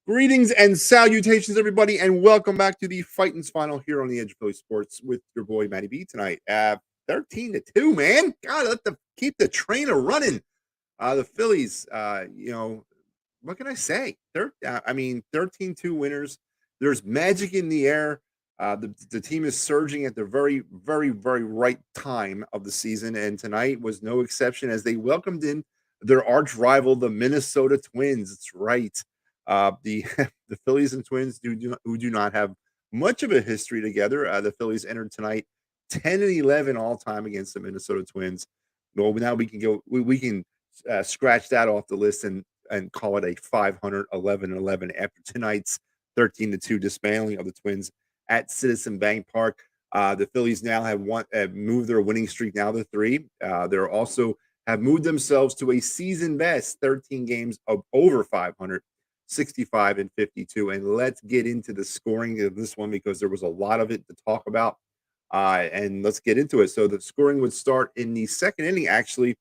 Greetings and salutations, everybody, and welcome back to the Phightins final here on the Edge of Philly Sports with your boy Matty B tonight. 13-2, man. God, keep the train a running. The Phillies, what can I say? 13-2 winners. There's magic in the air. The team is surging at the very, very, very right time of the season, and tonight was no exception as they welcomed in their arch rival, the Minnesota Twins. That's right. The the Phillies and Twins who do not have much of a history together. The Phillies entered tonight 10-11 all time against the Minnesota Twins. Well, now we can go. We can scratch that off the list and call it a 511-11 after tonight's 13-2 dismantling of the Twins at Citizen Bank Park. The Phillies now have moved their winning streak now to 3. They're also have moved themselves to a season best 13 games of over 500, 65 and 52. And let's get into the scoring of this one because there was a lot of it to talk about. And let's get into it. So the scoring would start in the second inning. Actually,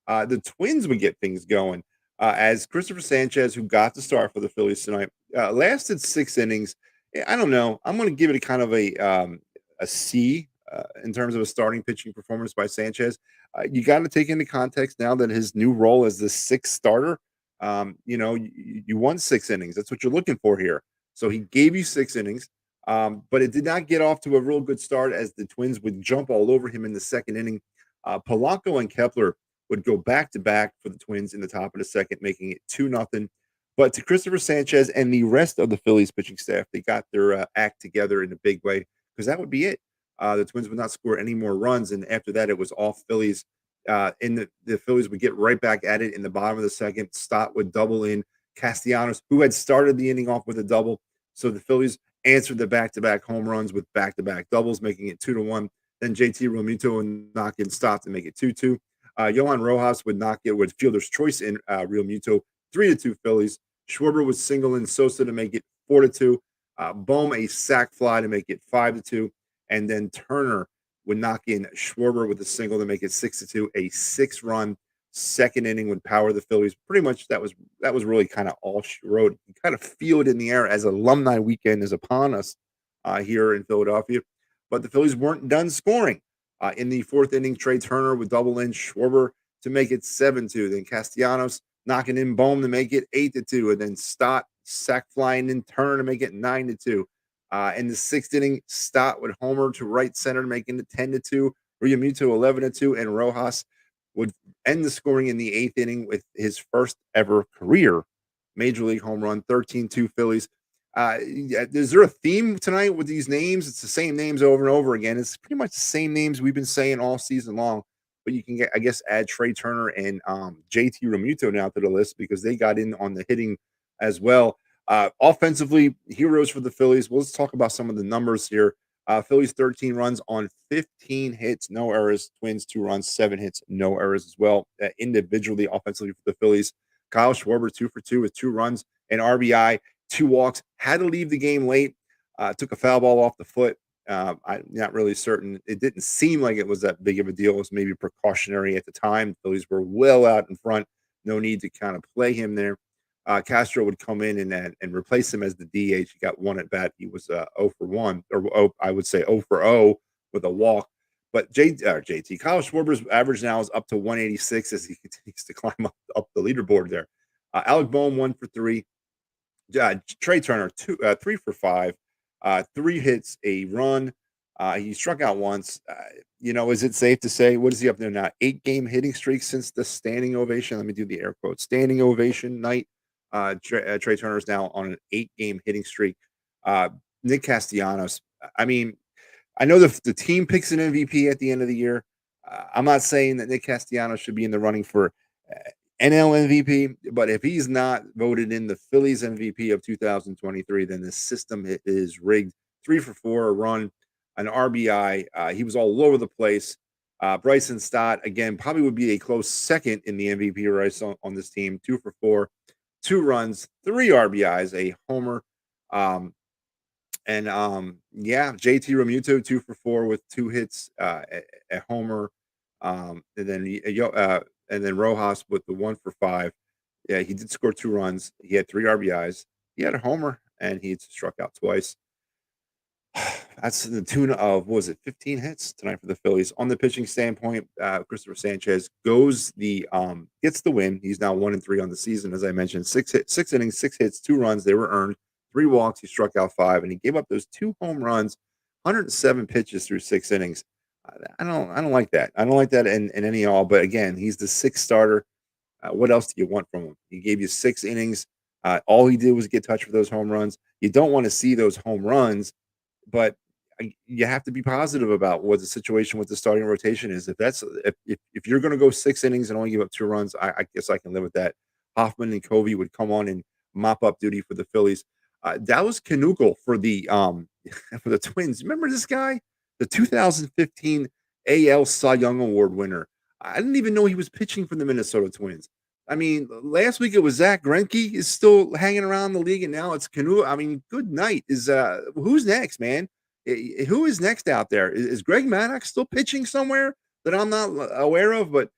the Twins would get things going as Christopher Sanchez, who got the start for the Phillies tonight, lasted 6 innings. I don't know. I'm going to give it a kind of a C in terms of a starting pitching performance by Sanchez. You got to take into context now that his new role as the 6th starter. You won 6 innings. That's what you're looking for here. So he gave you 6 innings. But it did not get off to a real good start as the Twins would jump all over him in the second inning. Polanco and Kepler would go back to back for the Twins in the top of the second, making it 2-0. But to Christopher Sanchez and the rest of the Phillies pitching staff, they got their act together in a big way because that would be it. The Twins would not score any more runs, and after that, it was all Phillies. And the Phillies would get right back at it in the bottom of the second. Stott would double in Castellanos, who had started the inning off with a double. So the Phillies answered the back-to-back home runs with back-to-back doubles, making it 2-1. Then JT Realmuto would knock in Stott to make it 2-2. Johan Rojas would knock it with fielder's choice in Realmuto, 3-2 Phillies. Schwarber would single in Sosa to make it 4-2. Bohm a sac fly to make it 5-2. And then Turner would knock in Schwarber with a single to make it 6-2. A 6-run second inning would power the Phillies. Pretty much that was really kind of all she wrote. You kind of feel it in the air as alumni weekend is upon us here in Philadelphia. But the Phillies weren't done scoring. In the 4th inning, Trey Turner would double in Schwarber to make it 7-2. Then Castellanos knocking in Bohm to make it 8-2. And then Stott sack flying in Turner to make it 9-2. In the 6th inning, Stott would homer to right center, making it 10-2. Realmuto 11-2. And Rojas would end the scoring in the 8th inning with his first ever career major league home run, 13-2 Phillies. Is there a theme tonight with these names? It's the same names over and over again. It's pretty much the same names we've been saying all season long. But you can add Trey Turner and JT Realmuto now to the list because they got in on the hitting as well. Offensively, heroes for the Phillies. Well, let's talk about some of the numbers here. Phillies 13 runs on 15 hits, no errors. Twins 2 runs, 7 hits, no errors as well. Individually, offensively for the Phillies, Kyle Schwarber 2 for 2 with 2 runs, an RBI, 2 walks. Had to leave the game late. Took a foul ball off the foot. I'm not really certain. It didn't seem like it was that big of a deal. It was maybe precautionary at the time. The Phillies were well out in front. No need to kind of play him there. Castro would come in and replace him as the DH. He got 1 at bat. He was 0 for 1, or I would say 0 for 0 with a walk. But JT Kyle Schwarber's average now is up to 186 as he continues to climb up the leaderboard there. Alec Bohm 1 for 3. Trey Turner 3 for 5. 3 hits, a run. He struck out once. Is it safe to say, what is he up there now? 8-game hitting streak since the standing ovation. Let me do the air quotes. Standing ovation night. Trey Turner's now on an 8-game hitting streak. Nick Castellanos. I mean, I know the team picks an MVP at the end of the year. I'm not saying that Nick Castellanos should be in the running for NL MVP, but if he's not voted in the Phillies MVP of 2023, then the system is rigged. 3 for 4, a run, an RBI. He was all over the place. Bryson Stott, again, probably would be a close second in the MVP race on this team. 2 for 4, 2 runs, 3 RBIs, a homer. JT Realmuto 2 for 4 with 2 hits, a homer, and then Rojas with the 1 for 5. Yeah, he did score 2 runs. He had 3 RBIs. He had a homer and he struck out twice. That's to the tune of, what was it, 15 hits tonight for the Phillies. On the pitching standpoint, Christopher Sanchez gets the win. He's now 1-3 on the season, as I mentioned. 6 innings, 6 hits, 2 runs. They were earned. 3 walks. He struck out 5, and he gave up those 2 home runs, 107 pitches through 6 innings. I don't like that. I don't like that in any all. But again, he's the sixth starter. What else do you want from him? He gave you 6 innings. All he did was get touched for those home runs. You don't want to see those home runs, but you have to be positive about what the situation with the starting rotation is. If you're going to go 6 innings and only give up 2 runs, I guess I can live with that. Hoffman and Covey would come on and mop up duty for the Phillies. Dallas Keuchel for the for the Twins. Remember this guy, the 2015 AL Cy Young Award winner. I didn't even know he was pitching for the Minnesota Twins. I mean, last week it was Zach Greinke is still hanging around the league, and now it's Canu. I mean, good night. Who's next, man? Who is next out there? Is Greg Maddox still pitching somewhere that I'm not aware of? But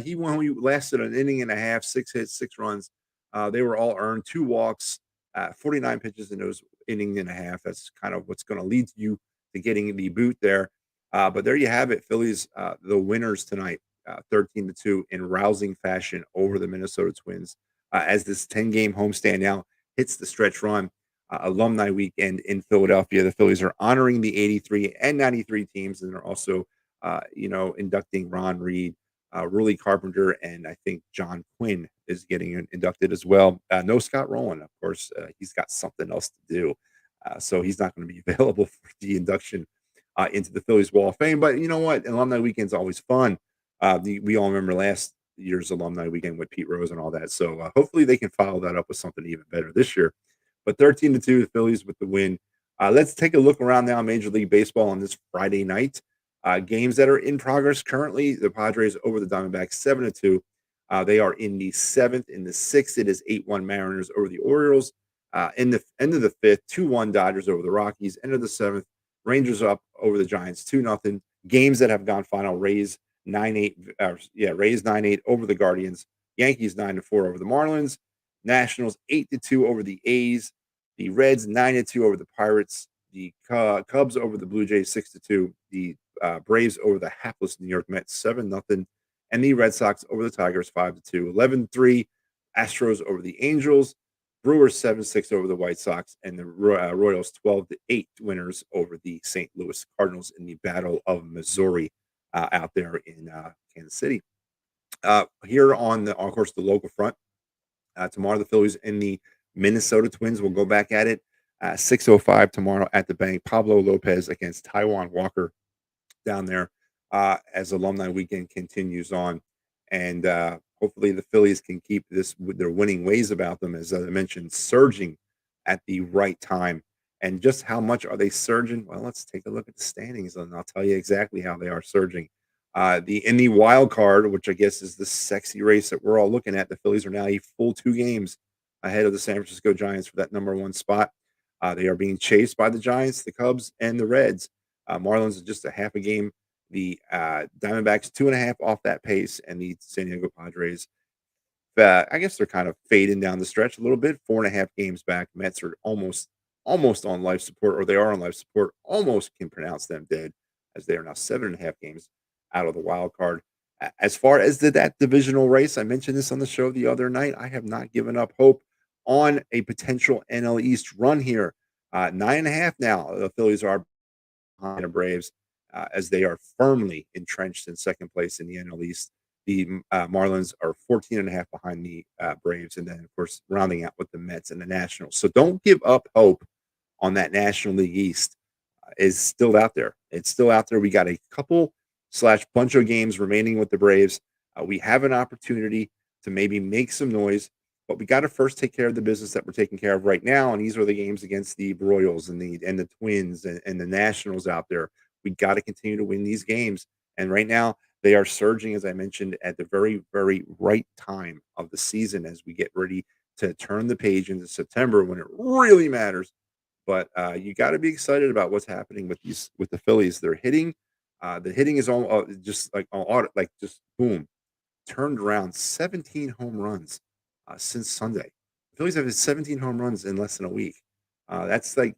he lasted an inning and a half, 6 hits, 6 runs. They were all earned, 2 walks, 49 pitches in those inning and a half. That's kind of what's going to lead you to getting the boot there. But there you have it, Phillies, the winners tonight, 13-2 in rousing fashion over the Minnesota Twins, as this 10-game homestand now hits the stretch run. Alumni weekend in Philadelphia. The Phillies are honoring the 83 and 93 teams, and they're also, inducting Ron Reed, Rully Carpenter, and I think John Quinn is getting inducted as well. No Scott Rowland, of course. He's got something else to do, so he's not going to be available for the induction into the Phillies Wall of Fame. But you know what? Alumni weekend's always fun. We all remember last year's alumni weekend with Pete Rose and all that. So hopefully they can follow that up with something even better this year. But 13-2, the Phillies with the win. Let's take a look around now, Major League Baseball on this Friday night. Games that are in progress currently: the Padres over the Diamondbacks 7-2. They are in the seventh. In the sixth, it is 8-1 Mariners over the Orioles. In the end of the fifth, 2-1 Dodgers over the Rockies. End of the seventh, Rangers up over the Giants 2-0. Games that have gone final: Rays 9-8. Rays 9-8 over the Guardians. Yankees 9-4 over the Marlins. Nationals 8-2 over the A's. The Reds 9-2 over the Pirates. The Cubs over the Blue Jays 6-2. The Braves over the hapless New York Mets 7-0. And the Red Sox over the Tigers 5-2. 11-3 Astros over the Angels. Brewers 7-6 over the White Sox, and the Royals 12-8 winners over the St. Louis Cardinals in the Battle of Missouri out there in Kansas City. Here on of course, the local front, tomorrow the Phillies and the Minnesota Twins will go back at it. 6:05 tomorrow at the bank. Pablo Lopez against Taijuan Walker down there as alumni weekend continues on. And hopefully the Phillies can keep this with their winning ways about them, as I mentioned, surging at the right time. And just how much are they surging? Well, let's take a look at the standings, and I'll tell you exactly how they are surging. In the wild card, which I guess is the sexy race that we're all looking at, the Phillies are now a full 2 games ahead of the San Francisco Giants for that #1 spot. They are being chased by the Giants, the Cubs, and the Reds. Marlins is just a half a game. The Diamondbacks 2.5 off that pace, and the San Diego Padres, I guess they're kind of fading down the stretch a little bit. 4.5 games back. Mets are almost on life support, or they are on life support. Almost can pronounce them dead, as they are now 7.5 games out of the wild card. As far as that divisional race, I mentioned this on the show the other night. I have not given up hope on a potential NL East run here. 9.5 now. The Phillies are behind the Braves, as they are firmly entrenched in second place in the NL East. The Marlins are 14.5 behind the Braves, and then, of course, rounding out with the Mets and the Nationals. So don't give up hope on that National League East. Is still out there. It's still out there. We got a couple / bunch of games remaining with the Braves. We have an opportunity to maybe make some noise, but we got to first take care of the business that we're taking care of right now. And these are the games against the Royals and the Twins and the Nationals out there. We got to continue to win these games. And right now, they are surging, as I mentioned, at the very, very right time of the season as we get ready to turn the page into September, when it really matters. But you got to be excited about what's happening with the Phillies. They're hitting. The hitting is all just just boom, turned around 17 home runs since Sunday. The Phillies have hit 17 home runs in less than a week. That's like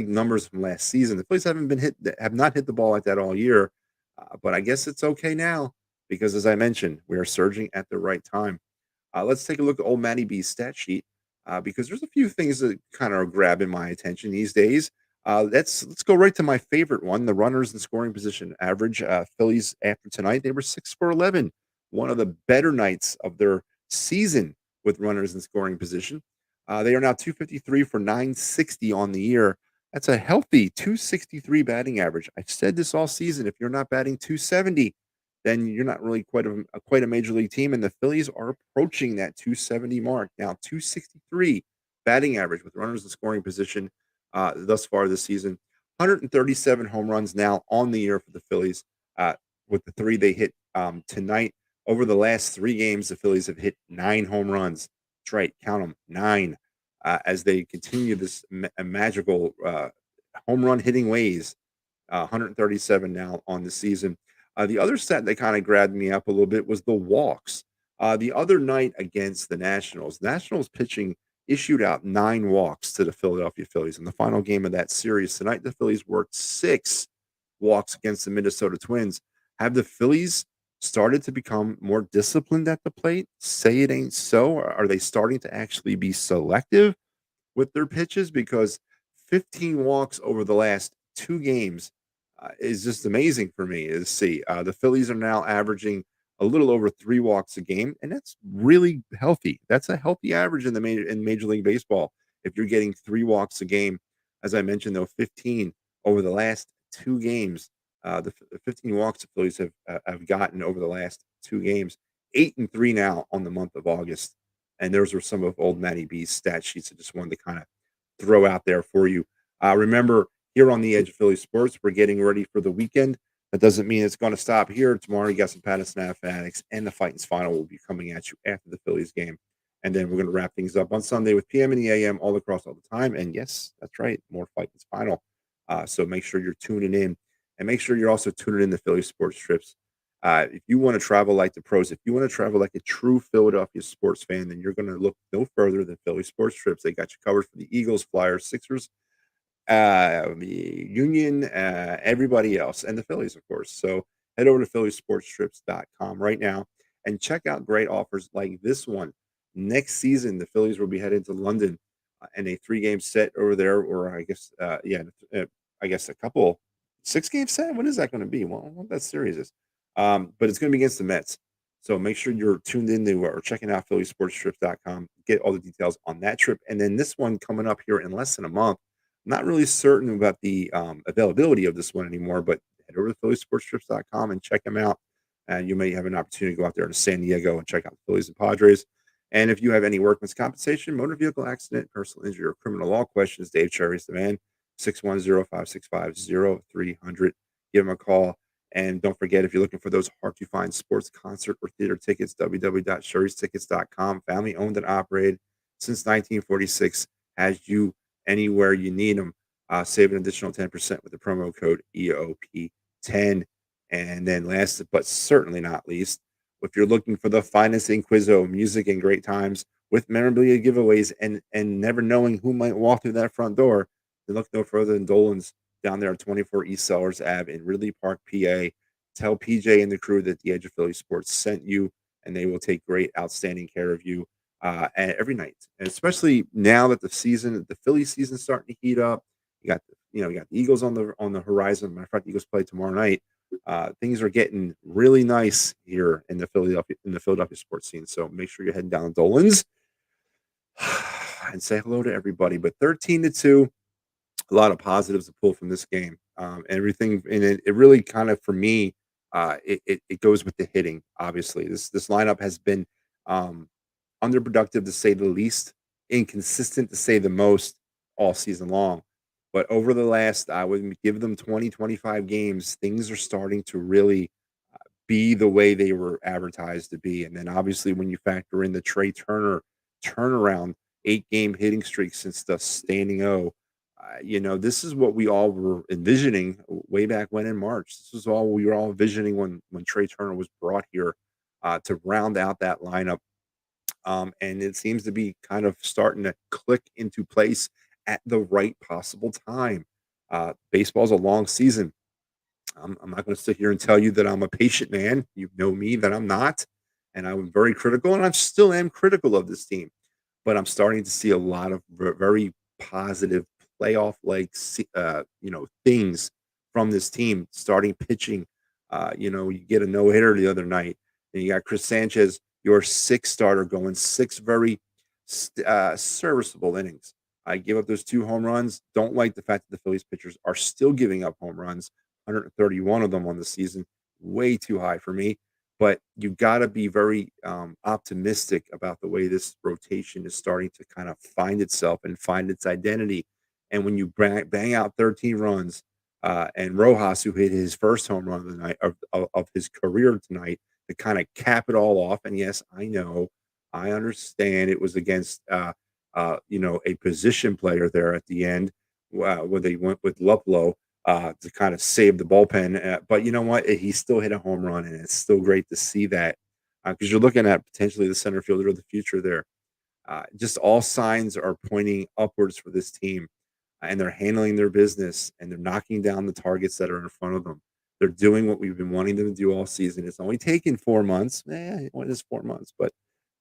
numbers from last season. The Phillies have not hit the ball like that all year, but I guess it's okay now because, as I mentioned, we are surging at the right time. Let's take a look at old Matty B's stat sheet because there's a few things that kind of are grabbing my attention these days. Let's go right to my favorite one: the runners in scoring position average. Phillies after tonight, they were 6 for 11, one of the better nights of their season with runners in scoring position. They are now 253 for 960 on the year. That's a healthy 263 batting average. I've said this all season. If you're not batting 270, then you're not really quite a major league team. And the Phillies are approaching that 270 mark now. 263 batting average with runners in scoring position thus far this season. 137 home runs now on the year for the Phillies, with the three they hit tonight. Over the last 3 games, the Phillies have hit 9 home runs. That's right, count them, 9, as they continue this magical home run hitting ways. 137 now on the season. The other stat that kind of grabbed me up a little bit was the walks. The other night against the Nationals pitching issued out 9 walks to the Philadelphia Phillies in the final game of that series. Tonight, the Phillies worked 6 walks against the Minnesota Twins. Have the Phillies started to become more disciplined at the plate? Say it ain't so. Are they starting to actually be selective with their pitches? Because 15 walks over the last 2 games is just amazing for me to see. The Phillies are now averaging a little over 3 walks a game, and that's really healthy. That's a healthy average in Major League Baseball. If you're getting 3 walks a game, as I mentioned, though, 15 over the last 2 games. The 15 walks the Phillies have gotten over the last 2 games, 8-3 now on the month of August. And those were some of old Matty B's stat sheets I just wanted to kind of throw out there for you. Remember, here on the Edge of Philly Sports, we're getting ready for the weekend. That doesn't mean it's going to stop here. Tomorrow, you got some Patterson Fanatics, and the Phightins Final will be coming at you after the Phillies game. And then we're going to wrap things up on Sunday with PM and the AM all across all the time. And yes, that's right, more Phightins Final. So make sure you're tuning in, and make sure you're also tuning in the Philly Sports Trips. If you want to travel like the pros, if you want to travel like a true Philadelphia sports fan, then you're going to look no further than Philly Sports Trips. They got you covered for the Eagles, Flyers, Sixers, the Union, everybody else, and the Phillies, of course. So head over to phillysportstrips.com right now and check out great offers like this one. Next season, the Phillies will be headed to London and a 3-game set over there, or I guess a couple 6-game set. When is that going to be? Well, what that series is, but it's going to be against the Mets. So make sure you're tuned in to or checking out phillysportstrips.com. Get all the details on that trip, and then this one coming up here in less than a month. Not really certain about the availability of this one anymore, but head over to phillysportstrips.com and check them out. And you may have an opportunity to go out there to San Diego and check out the Phillies and Padres. And if you have any workman's compensation, motor vehicle accident, personal injury, or criminal law questions, Dave Cherry's the man. 610-565-0300. Give him a call. And don't forget, if you're looking for those hard-to-find sports, concert, or theater tickets, www.sherrystickets.com. Family owned and operated since 1946. Has you anywhere you need them. Save an additional 10% with the promo code EOP10. And then last but certainly not least, if you're looking for the finest in Quizzo music and great times with memorabilia giveaways and never knowing who might walk through that front door, then look no further than Dolan's down there at 24 East Sellers Ave in Ridley Park, PA. Tell PJ and the crew that the Edge of Philly Sports sent you, and they will take great, outstanding care of you and every night, and especially now that the Philly season's starting to heat up. You got the Eagles on the horizon. Matter of fact, the Eagles play tomorrow night. Things are getting really nice here in the Philadelphia sports scene. So make sure you're heading down to Dolan's and say hello to everybody. But 13-2, a lot of positives to pull from this game. Everything in it, it really kind of for me, it goes with the hitting. Obviously, this lineup has been underproductive to say the least, inconsistent to say the most all season long. But over the last, I would give them 20, 25 games, things are starting to really be the way they were advertised to be. And then obviously, when you factor in the Trey Turner turnaround, 8-game hitting streak since the standing O, this is what we all were envisioning way back when in March. This is all we were all envisioning when Trey Turner was brought here to round out that lineup. And it seems to be kind of starting to click into place at the right possible time. Baseball's a long season. I'm not going to sit here and tell you that I'm a patient man. You know me that I'm not, and I'm very critical, and I still am critical of this team. But I'm starting to see a lot of very positive playoff like things from this team. Starting pitching, you get a no hitter the other night, and you got Chris Sanchez, your sixth starter, going six very serviceable innings. I give up those 2 home runs. Don't like the fact that the Phillies pitchers are still giving up home runs. 131 of them on the season, way too high for me. But you got to be very optimistic about the way this rotation is starting to kind of find itself and find its identity. And when you bang out 13 runs, and Rojas, who hit his first home run of the night of his career tonight, to kind of cap it all off. And yes, I know, I understand it was against a position player there at the end, where they went with Luplow to kind of save the bullpen. But you know what? He still hit a home run, and it's still great to see that, because you're looking at potentially the center fielder of the future there. Just all signs are pointing upwards for this team, and they're handling their business, and they're knocking down the targets that are in front of them. They're doing what we've been wanting them to do all season. It's only taken 4 months. It is 4 months, but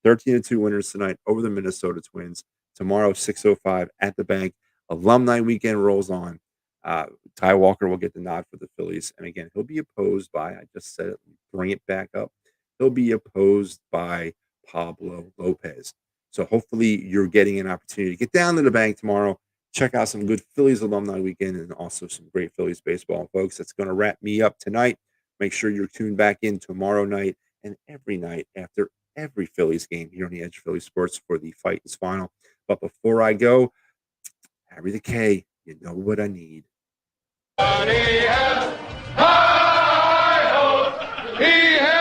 13-2 winners tonight over the Minnesota Twins. Tomorrow, 6:05 at the bank. Alumni weekend rolls on. Ty Walker will get the nod for the Phillies. And again, he'll be opposed by, I just said it, bring it back up. He'll be opposed by Pablo Lopez. So hopefully you're getting an opportunity to get down to the bank tomorrow, check out some good Phillies alumni weekend, and also some great Phillies baseball. Folks, that's going to wrap me up tonight. Make sure you're tuned back in tomorrow night and every night after every Phillies game here on the Edge of Philly Sports for the Phightins final. But before I go, Harry the K, you know what I need. He has